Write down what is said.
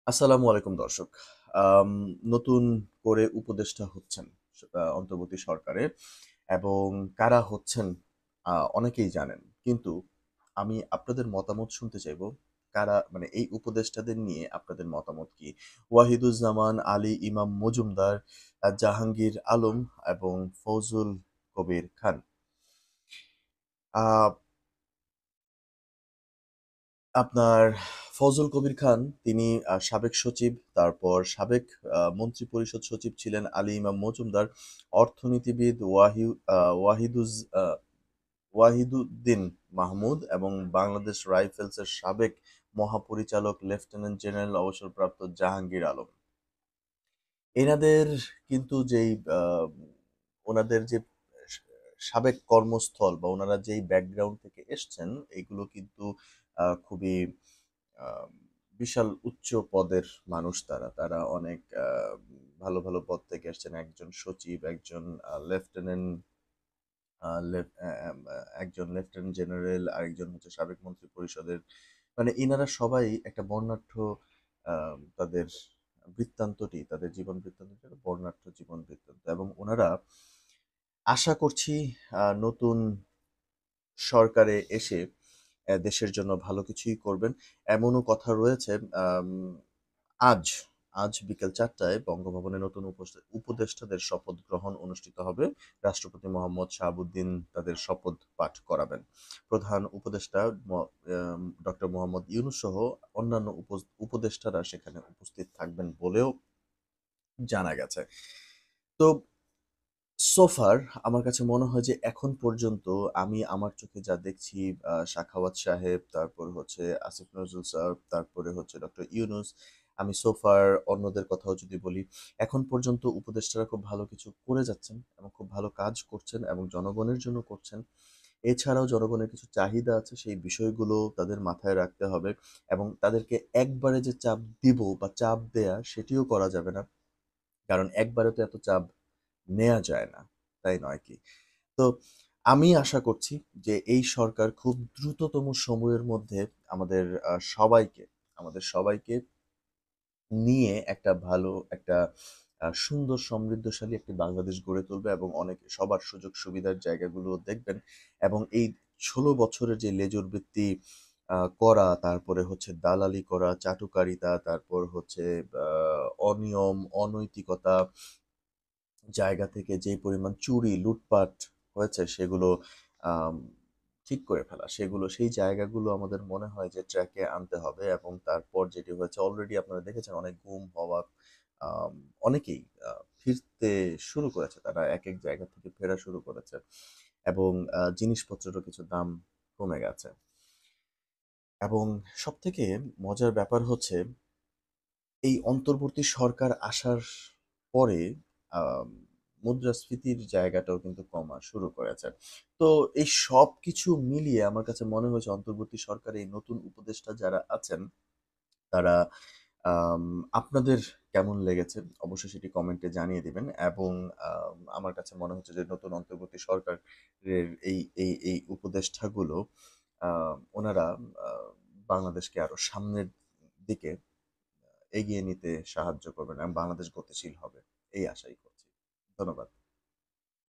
আসসালামু আলাইকুম দর্শক। আম নতুন করে উপদেষ্টা হচ্ছেন অন্তর্বর্তী সরকারে এবং কারা হচ্ছেন অনেকেই জানেন। কিন্তু আমি আপনাদের মতামত শুনতে চাইবো। কারা মানে এই উপদেষ্টাদের নিয়ে আপনাদের মতামত কি? ওয়াহিদুজ্জামান, আলী ইমাম মজুমদার, জাহাঙ্গীর আলম এবং ফজল কবির খান। আ আপনার ফজল কবির খান তিনি সাবেক সচিব, তারপর সাবেক মন্ত্রিপরিষদ সচিব ছিলেন আলী ইমাম মজুমদার, অর্থনীতিবিদ আ ওয়াহিদুদ্দিন মাহমুদ এবং বাংলাদেশ রাইফেলসের সাবেক মহাপরিচালক লেফটেন্যান্ট জেনারেল অবসরপ্রাপ্ত জাহাঙ্গীর আলম। এনাদের কিন্তু যেই ওনাদের যে সাবেক কর্মস্থল বা ওনারা যেই ব্যাকগ্রাউন্ড থেকে এসছেন, এগুলো কিন্তু খুবই আহ, বিশাল উচ্চ পদের মানুষ তারা। তারা অনেক ভালো ভালো পদ থেকে এসছেন। একজন সচিব, একজন লেফটেন্যান্ট একজন লেফটেন্যান্ট জেনারেল, আরেকজন হচ্ছে সাবেক মন্ত্রী পরিষদের। মানে ইনারা সবাই একটা বর্ণাঢ্য তাদের বৃত্তান্তটি, তাদের জীবন বৃত্তান্তটি একটা বর্ণাঢ্য জীবন বৃত্তান্ত এবং ওনারা আশা করছি নতুন সরকারে এসে দেশের জন্য ভালো কিছুই করবেন। এমনও কথা রয়েছে। আম, আজ আজ বিকেল ৪টায় বঙ্গভবনে নতুন উপদেষ্টাদের শপথ গ্রহণ অনুষ্ঠিত হবে। রাষ্ট্রপতি মোহাম্মদ শাহাবুদ্দিন তাদের শপথ পাঠ করাবেন। প্রধান উপদেষ্টা ডক্টর মোহাম্মদ ইউনূস সহ অন্যান্য উপদেষ্টারা সেখানে উপস্থিত থাকবেন বলেও জানা গেছে। তো সোফার আমার কাছে মনে হয় যে এখন পর্যন্ত আমি আমার চোখে যা দেখছি, সাখাওয়াত সাহেব, তারপর হচ্ছে আসিফ নজরুল স্যার, তারপরে হচ্ছে ডক্টর ইউনূস, আমি সোফার অন্যদের কথাও যদি বলি, এখন পর্যন্ত উপদেষ্টারা খুব ভালো কিছু করে যাচ্ছেন এবং খুব ভালো কাজ করছেন এবং জনগণের জন্য করছেন। এছাড়াও জনগণের কিছু চাহিদা আছে, সেই বিষয়গুলো তাদের মাথায় রাখতে হবে এবং তাদেরকে একবারে যে চাপ দিব বা চাপ দেয়া সেটিও করা যাবে না। কারণ একবারে তো এত চাপ নেয়া যায় না, তাই নয় কি? তো আমি আশা করছি যে এই সরকার খুব দ্রুততম সময়ের মধ্যে আমাদের সবাইকে আমাদের সবাইকে নিয়ে একটা ভালো একটা সুন্দর সমৃদ্ধশালী একটি বাংলাদেশ গড়ে তুলবে এবং অনেক সবার সুযোগ সুবিধার জায়গাগুলো দেখবেন এবং এই ১৬ বছরের যে লেজুর বৃত্তি করা, তারপরে হচ্ছে দালালি করা, চাটুকারিতা, তারপর হচ্ছে অনিয়ম, অনৈতিকতা, জায়গা থেকে যেই পরিমাণ চুরি, লুটপাট হয়েছে সেগুলো আম ঠিক করে ফেলা। সেই জায়গাগুলো আমাদের মনে হয় যে ট্র্যাকে আনতে হবে এবং তারপর যেটি হয়েছে অলরেডি আপনারা দেখেছেন অনেক গুম হওয়া, আম অনেকেই ফিরতে শুরু করেছে। তারা একেক জায়গা থেকে ফেরা শুরু করেছে এবং জিনিসপত্রেরও কিছু দাম কমে গেছে। এবং সবথেকে মজার ব্যাপার হচ্ছে এই অন্তর্বর্তী সরকার আসার পরে আম মুদ্রাস্ফীতির জায়গাটাও কিন্তু কমা শুরু করেছে। তো এই সবকিছু মিলিয়ে আমার কাছে মনে হয়েছে অন্তর্বর্তী সরকারে এই নতুন উপদেষ্টা যারা আছেন তারা আম আপনাদের কেমন লেগেছে? অবশ্যই সেটি কমেন্টে জানিয়ে দিবেন এবং আমার কাছে মনে হচ্ছে যে নতুন অন্তর্বর্তী সরকারের এই উপদেষ্টাগুলো আ ওনারা আ বাংলাদেশকে আরো সামনের দিকে এগিয়ে নিতে সাহায্য করবেন এবং বাংলাদেশ গতিশীল হবে। এই আশাই করছি। ধন্যবাদ।